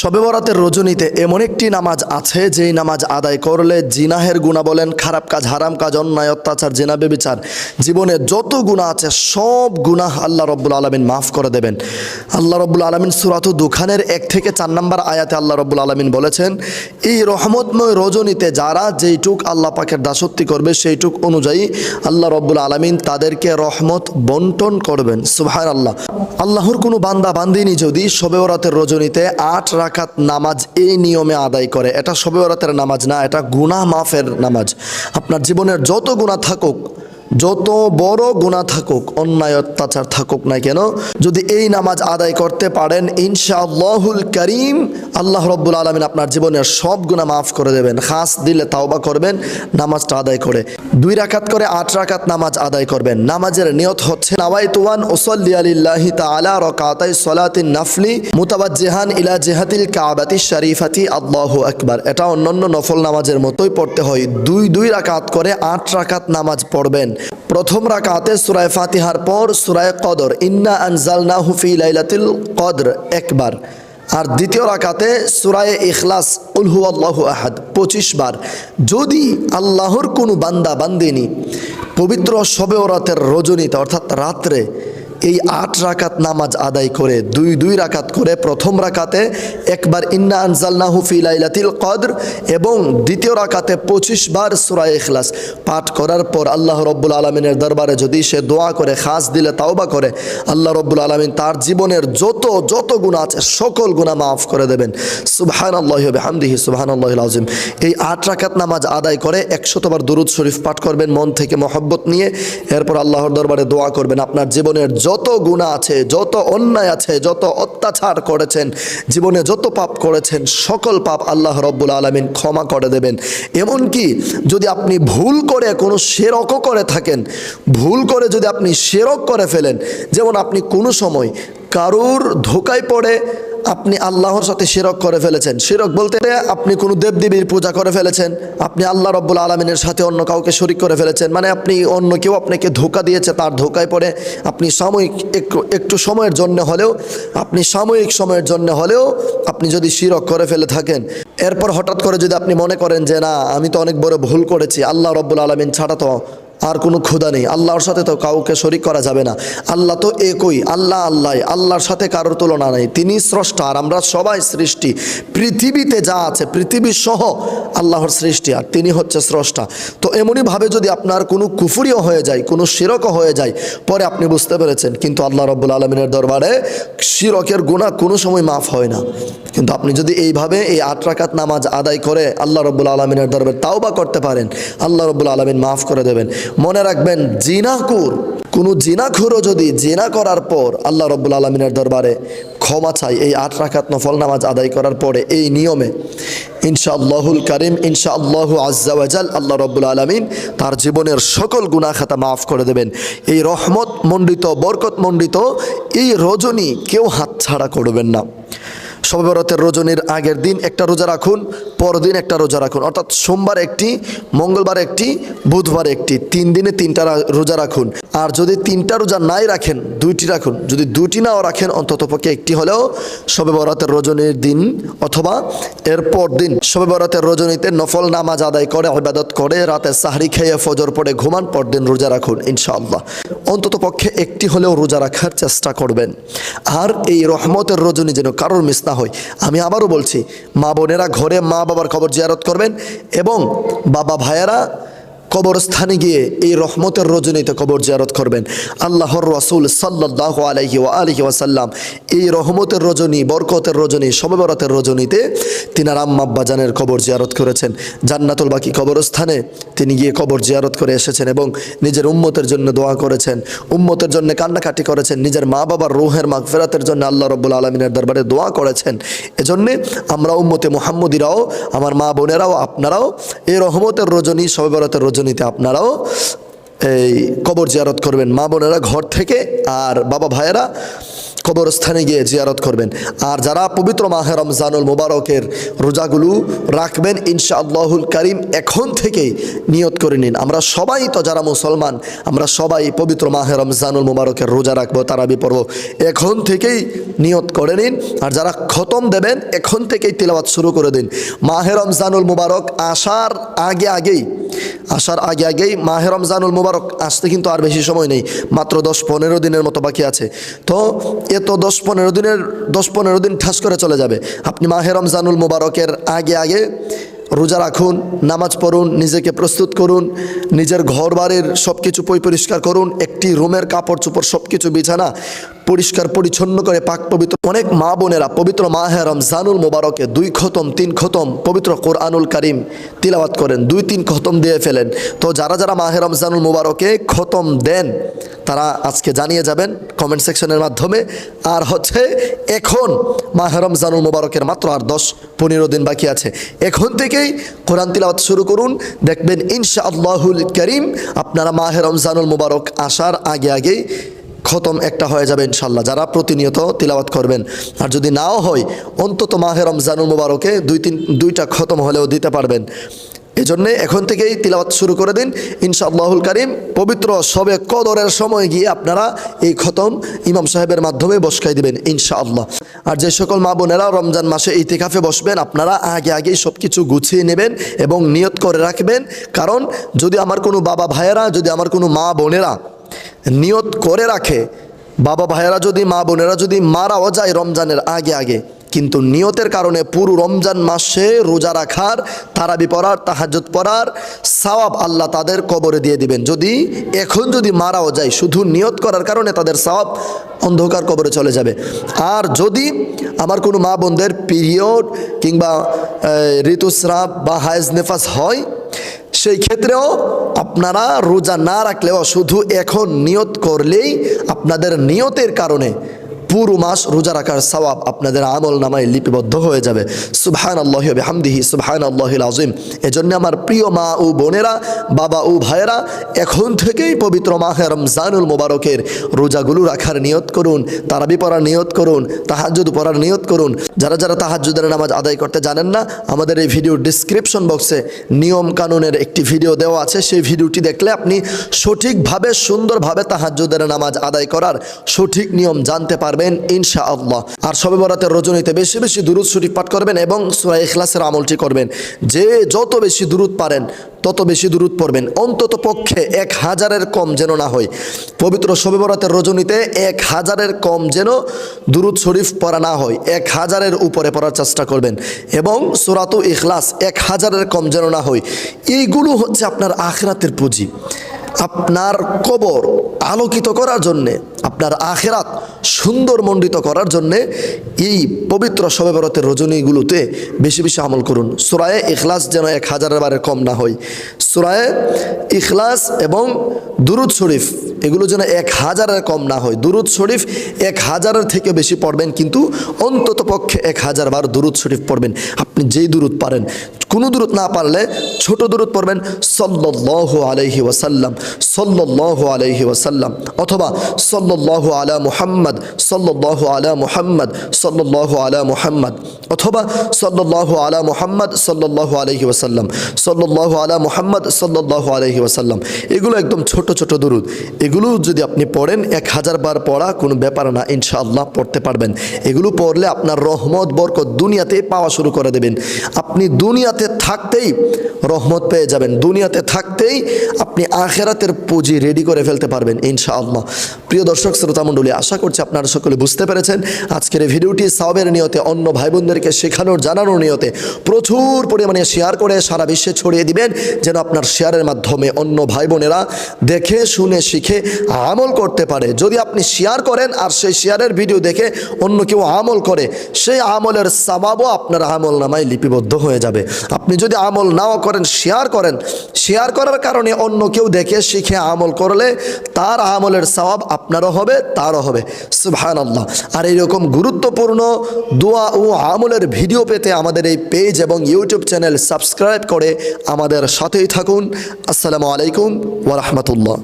শবে বরাতের রজনীতে এমন একটি নামাজ আছে যেই নামাজ আদায় করলে জিনাহের গুনাহ বলেন, খারাপ কাজ, হারাম কাজ, অন্যায়, অত্যাচার, জিনা, ব্যভিচার, জীবনে যত গুনাহ আছে সব গুনাহ আল্লাহ রব্বুল আলামিন মাফ করে দেবেন। আল্লাহ রব্বুল আলামিন সূরাতুদ দুখানের 1 থেকে 4 নম্বর আয়াতে আল্লাহ রব্বুল আলামিন বলেছেন, এই রহমতময় রজনীতে যারা যেইটুক আল্লাহ পাকের দাসত্ব করবে সেইটুক অনুযায়ী আল্লাহ রব্বুল আলামিন তাদেরকে রহমত বন্টন করবেন। সুবহানাল্লাহ। আল্লাহর কোনো বান্দা বান্দিনী যদি শবে বরাতের রজনীতে 8 রাকাত নামাজ এই নিয়মে আদায় করে, এটা শবে বরাতের নামাজ না, এটা গুনাহ মাফের নামাজ। আপনার জীবনের যত গুনাহ থাকুক, যত বড় গুনাহ থাকুক, অন্যায় অত্যাচার থাকুক না কেন, যদি এই নামাজ আদায় করতে পারেন ইনশাআল্লাহুল কারীম আল্লাহ রব্বুল আলামিন আপনার জীবনের সব গুনাহ মাফ করে দেবেন। খাস দিলে তাওবা করবেন, নামাজটা আদায় করে 2 রাকাত করে 8 রাকাত নামাজ আদায় করবেন। নামাজের নিয়ত হচ্ছে নাওয়াইতু আন উসাল্লি লিল্লাহি তাআলা রাকাতাই সালাতিন নাফলি মুতাওয়াজ্জিহান ইলা জিহাতিল কাবাতি শরীফাতি আল্লাহু আকবার। এটা অন্যান্য নফল নামাজের মতোই পড়তে হয়। 2 রাকাত করে 8 রাকাত নামাজ পড়বেন। প্রথম রাকাতে সূরা ফাতিহার পর সূরা কদর ইন্না আনজালনাহু ফি লাইলাতিল কদর একবার, আর দ্বিতীয় রাকাতে সূরা ইখলাস কুল হুয়াল্লাহু আহাদ 25 বার। যদি আল্লাহর কোনো বান্দা বান্দিনী পবিত্র শবে বরাতের রজনীতে অর্থাৎ রাত্রে এই 8 রাকাত নামাজ আদায় করে 2 রাকাত করে প্রথম রাকাতে একবার ইন্না আনজালনাহু ফি লাইলাতিল কদর এবং দ্বিতীয় রাকাতে 25 বার সূরা ইখলাস পাঠ করার পর আল্লাহ রব্বুল আলামিনের দরবারে যদি সে দোয়া করে, খাস দিলে তাওবা করে, আল্লাহ রব্বুল আলামিন তার জীবনের যত গুনাহ আছে সকল গুনাহ মাফ করে দেবেন। সুবহানাল্লাহি ওয়া বিহামদিহি সুবহানাল্লাহিল আযীম। এই 8 রাকাত নামাজ আদায় করে 100 বার দুরূদ শরীফ পাঠ করবেন মন থেকে মহব্বত নিয়ে। এরপর আল্লাহর দরবারে দোয়া করবেন আপনার জীবনের যত গুনাহ আছে, যত অন্যায় আছে, যত অত্যাচার করেছেন, জীবনে যত পাপ করেছেন সকল পাপ আল্লাহ রব্বুল আলামিন ক্ষমা করে দেবেন। এমনকি যদি আপনি ভুল করে কোনো শিরকও করে থাকেন, ভুল করে যদি আপনি শিরক করে ফেলেন, যেমন আপনি কোনো সময় কারুর ধোকায় পড়ে আপনি আল্লাহর সাথে শিরক করে ফেলেছেন। শিরক বলতে আপনি কোনো দেবদেবীর পূজা করে ফেলেছেন, আপনি আল্লাহ রব্বুল আলামিনের সাথে অন্য কাউকে শরিক করে ফেলেছেন, মানে আপনি অন্য কেউ আপনাকে ধোকা দিয়েছে, তার ধোকায় পড়ে আপনি সাময়িক একটু সময়ের জন্য হলেও আপনি যদি শিরক করে ফেলে থাকেন, এরপর হঠাৎ করে যদি আপনি মনে করেন যে না আমি তো অনেক বড় ভুল করেছি, আল্লাহ রব্বুল আলামিন ছাড়া তো আর কোনো খোদা নেই, আল্লাহর সাথে তো কাউকে শরিক করা যাবে না, আল্লাহ তো একই, আল্লাহর সাথে কারোর তুলনা নেই, তিনি স্রষ্টা আর আমরা সবাই সৃষ্টি, পৃথিবীতে যা আছে পৃথিবী সহ আল্লাহর সৃষ্টি আর তিনি হচ্ছে স্রষ্টা। তো এমনইভাবে যদি আপনার কোনো কুফরিও হয়ে যায়, কোনো শিরকও হয়ে যায়, পরে আপনি বুঝতে পেরেছেন কিন্তু আল্লাহ রব্বুল আলামিনের দরবারে শিরকের গুনাহ কোনো সময় মাফ হয় না। কিন্তু আপনি যদি এইভাবে এই 8 রাকাত নামাজ আদায় করে আল্লাহ রব্বুল আলামিনের দরবারে তাওবা করতে পারেন, আল্লাহ রব্বুল আলামিন মাফ করে দেবেন। মনে রাখবেন, কোনো জিনাখুরও যদি জিনা করার পর আল্লাহ রব্বুল আলামিনের দরবারে ক্ষমা চাই এই 8 রাকাত নফল নামাজ আদায় করার পরে এই নিয়মে, ইনশাআল্লাহুল কারীম, ইনশাআল্লাহু আজ্জা ওয়া জাল, আল্লাহ রব্বুল আলামিন তার জীবনের সকল গুনাহ খাতা মাফ করে দেবেন। এই রহমত মণ্ডিত, বরকত মণ্ডিত এই রজনী কেউ হাতছাড়া করবেন না। শবে বরাতের রজনীর আগের দিন একটা রোজা রাখুন, পরদিন একটা রোজা রাখুন, অর্থাৎ সোমবার একটি, মঙ্গলবার একটি, বুধবার একটি, 3 দিনে 3টা রোজা রাখুন। আর যদি 3টা রোজা নাই রাখেন 2টি রাখুন, যদি 2টি নাও রাখেন অন্ততপক্ষে একটি হলেও শবে বরাতের রজনীর দিন অথবা এরপর দিন শবে বরাতের রজনীতে নফল নামাজ আদায় করে, ইবাদত করে, রাতে সাহরি খেয়ে ফজর পড়ে ঘুমান, পরদিন রোজা রাখুন ইনশাআল্লাহ। অন্ততপক্ষে একটি হলেও রোজা রাখার চেষ্টা করবেন। আর এই রহমতের রজনী যেন কারোর মিস না হয়। আমি আবারও বলছি, মা বোনেরা ঘরে মা বাবার কবর জিয়ারত করবেন এবং বাবা ভাইয়েরা কবরস্থানে গিয়ে এই রহমতের রজনীতে কবর জিয়ারত করবেন। আল্লাহর রাসূল সাল্লাল্লাহু আলাইহি ওয়া আলিহি ওয়াসাল্লাম এই রহমতের রজনী, বরকতের রজনী, শবে বরাতের রজনীতে তিনার আম্মা আব্বাজানের কবর জিয়ারত করেছেন। জান্নাতুল বাকি কবরস্থানে তিনি গিয়ে কবর জিয়ারত করে এসেছেন এবং নিজের উম্মতের জন্য দোয়া করেছেন, উম্মতের জন্য কান্নাকাটি করেছেন, নিজের মা বাবার রূহের মাগফিরাতের জন্য আল্লাহ রাব্বুল আলামিনের দরবারে দোয়া করেছেন। এজন্যে আমরা উম্মতে মুহাম্মদীরাও, আমার মা বোনেরাও, আপনারাও এই রহমতের রজনী, শবে বরাতের রজনীতে আপনারাও এই কবর জিয়ারত করবেন। মা বোনেরা ঘর থেকে আর বাবা ভাইয়েরা কবরস্থানে গিয়ে জিয়ারত করবেন। আর যারা পবিত্র মাহে রমজানুল মুবারকের রোজাগুলো রাখবেন ইনশাআল্লাহুল কারীম এখন থেকেই নিয়ত করে নিন। আমরা সবাই তো যারা মুসলমান আমরা সবাই পবিত্র মাহে রমজানুল মুবারকের রোজা রাখবো, তারাবি পড়ব, এখন থেকেই নিয়ত করে নিন। আর যারা খতম দেবেন এখন থেকেই তিলাওয়াত শুরু করে দিন। মাহে রমজানুল মুবারক আসার আগেই মাহে রমজানুল মুবারক আসতে কিন্তু আর বেশি সময় নেই, মাত্র 10-15 দিনের মতো বাকি আছে। তো এত 10-15 দিন ঠাস করে চলে যাবে। আপনি মাহে রমজানুল মুবারকের আগে রোজা রাখুন, নামাজ পড়ুন, নিজেকে প্রস্তুত করুন, নিজের ঘর বাড়ির সব কিছু পরিষ্কার করুন, একটি রুমের কাপড় চোপড় সব কিছু বিছানা পরিষ্কার পরিচ্ছন্ন করে পাক পবিত্র। অনেক মা বোনেরা পবিত্র মাহে রমজানুল মুবারকে 2 খতম 3 খতম পবিত্র কোরআনুল কারীম তিলাওয়াত করেন, 2-3 খতম দিয়ে ফেলেন। তো যারা মাহে রমজানুল মুবারকে খতম দেন তারা আজকে জানিয়ে যাবেন কমেন্ট সেকশনের মাধ্যমে। আর এখন মাহে রমজানুল মুবারকের মাত্র আর 10-15 দিন বাকি আছে, এখন থেকেই কোরআন তিলাওয়াত শুরু করুন। দেখবেন ইনশাআল্লাহুল কারীম আপনারা মাহে রমজানুল মুবারক আসার আগেই খতম একটা হয়ে যাবে ইনশাল্লাহ, যারা প্রতিনিয়ত তিলাওয়াত করবেন। আর যদি নাও হয় অন্তত মাহে রমজানুল মুবারকে 2-3টা খতম হলেও দিতে পারবেন। এজন্যে এখন থেকেই তিলাওয়াত শুরু করে দিন ইনশাআল্লাহুল কারীম। পবিত্র শবে কদরের সময় গিয়ে আপনারা এই খতম ইমাম সাহেবের মাধ্যমে বসকাই দিবেন ইনশাআল্লাহ। আর যে সকল মা বোনেরা রমজান মাসে ইতিকাফে বসবেন আপনারা আগেই সব কিছু গুছিয়ে নেবেন এবং নিয়ত করে রাখবেন। কারণ যদি আমার কোনো বাবা ভাইয়েরা, যদি আমার কোনো মা বোনেরা নিয়ত করে রাখে, বাবা ভাইয়েরা যদি, মা বোনেরা যদি মারাও যায় রমজানের আগে, কিন্তু নিয়তের কারণে পুরো রমজান মাসে রোজা রাখার, তারাবি পড়ার, তাহাজ্জুদ পড়ার সওয়াব আল্লাহ তাদের কবরে দিয়ে দিবেন। যদি মারাও যায় শুধু নিয়ত করার কারণে তাদের সওয়াব অন্ধকার কবরে চলে যাবে। আর যদি আমার কোনো মা বোনদের পিরিয়ড কিংবা ঋতুস্রাব বা হায়েজ নেফাস হয়, সেই ক্ষেত্রেও আপনারা রোজা না রাখলেও শুধু এখন নিয়ত করলেই আপনাদের নিয়তের কারণে পুরো মাস রোজা রাখার সওয়াব আপনাদের আমল নামায় লিপিবদ্ধ হয়ে যাবে। সুবহানাল্লাহি ওয়া বিহামদিহি সুবহানাল্লাহিল আযীম। এজন্য আমার প্রিয় মা ও বোনেরা, বাবা ও ভাইয়েরা, এখন থেকেই পবিত্র মাহে রমজানুল মুবারকের রোজাগুলো রাখার নিয়ত করুন, তারাবি পড়ার নিয়ত করুন, তাহাজ্জুদ পড়ার নিয়ত করুন। যারা তাহাজ্জুদের নামাজ আদায় করতে জানেন না, আমাদের এই ভিডিওর ডেসক্রিপশন বক্সে নিয়ম কানুনের একটি ভিডিও দেওয়া আছে। সেই ভিডিওটি দেখলে আপনি সঠিকভাবে সুন্দরভাবে তাহাজ্জুদের নামাজ আদায় করার সঠিক নিয়ম জানতে পারবেন ইনশাআল্লাহ। আর শবে বরাতের রজনীতে বেশি বেশি দুরূদ শরীফ পাঠ করবেন এবং সূরা ইখলাসের আমলটি করবেন। যে যত বেশি দুরূদ পারেন তত বেশি দুরূদ পড়বেন, অন্তত পক্ষে 1000-এর কম যেন না হয়। পবিত্র শবে বরাতের রজনীতে 1000-এর কম যেন দুরূদ শরীফ পড়া না হয়, 1000-এর উপরে পড়ার চেষ্টা করবেন। এবং সূরাতুল ইখলাস 1000-এর কম যেন না হয়। এইগুলো হচ্ছে আপনার আখিরাতের পুঁজি। আপনার কবর আলোকিত করার জন্যে, আপনার আখিরাত সুন্দরমণ্ডিত করার জন্যে এই পবিত্র শবে বরাতের রজনীগুলোতে বেশি বেশি আমল করুন। সূরা ইখলাস যেন 1000-এর বারে কম না হয়। সূরা ইখলাস এবং দুরূদ শরীফ এগুলো যেন 1000-এর কম না হয়। দুরূদ শরীফ 1000-এর থেকে বেশি পড়বেন, কিন্তু অন্তত পক্ষে 1000 বার দুরূদ শরীফ পড়বেন। আপনি যেই দুরূদ পারেন, কোনো দুরূদ না পারলে ছোট দুরূদ পড়বেন, সাল্লাল্লাহু আলাইহি ওয়াসাল্লাম, সাল্লাল্লাহু আলাইহি ওয়াসাল্লাম, অথবা সাল্লাল্লাহু আলা মুহাম্মদ, সাল্লাল্লাহু আলা মুহাম্মদ, সাল্লাল্লাহু আলা মুহাম্মদ, অথবা সাল্লাল্লাহু আলা মুহাম্মদ, সাল্লাল্লাহু আলাইহি ওয়াসাল্লাম, সাল্লাল্লাহু আলা মুহাম্মদ, সাল্লাল্লাহু আলাইহি ওয়াসাল্লাম। এগুলো একদম ছোট ছোট দুরূদ। এগুলো যদি আপনি পড়েন, 1000 বার পড়া কোনো ব্যাপার না, ইনশাআল্লাহ পড়তে পারবেন। এগুলো পড়লে আপনার রহমত বরকত দুনিয়াতে পাওয়া শুরু করে দেবেন। আপনি দুনিয়াতে থাকতেই রহমত পেয়ে যাবেন, দুনিয়াতে থাকতেই আপনি আখিরাতের পুঁজি রেডি করে ফেলতে পারবেন ইনশাআল্লাহ। প্রিয় দর্শক শ্রোতা মণ্ডলী, আশা করছি আপনারা সকলে বুঝতে পেরেছেন। আজকের এই ভিডিওটি সওয়াবের নিয়তে, অন্য ভাই বোনদেরকে শেখানোর জানানোর নিয়তে প্রচুর পরিমাণে শেয়ার করে সারা বিশ্বে ছড়িয়ে দিবেন, যেন আপনার শেয়ারের মাধ্যমে অন্য ভাই বোনেরা দেখে শুনে শিখে আমল করতে পারে। যদি আপনি শেয়ার করেন আর সেই শেয়ারের ভিডিও দেখে অন্য কেউ আমল করে, সেই আমলের সওয়াবও আপনার আমল নামায় লিপিবদ্ধ হয়ে যাবে। আপনি যদি আমল নাও করেন, শেয়ার করেন, শেয়ার করার কারণে অন্য কেউ দেখে শিখে আমল করলে তার আমলের সওয়াব আপনারও হবে, তারও হবে। সুবহানাল্লাহ। আর এইরকম গুরুত্বপূর্ণ দোয়া ও আমলের ভিডিও পেতে আমাদের এই পেজ এবং ইউটিউব চ্যানেল সাবস্ক্রাইব করে আমাদের সাথেই থাকুন। আসসালামু আলাইকুম ওয়া রাহমাতুল্লাহ।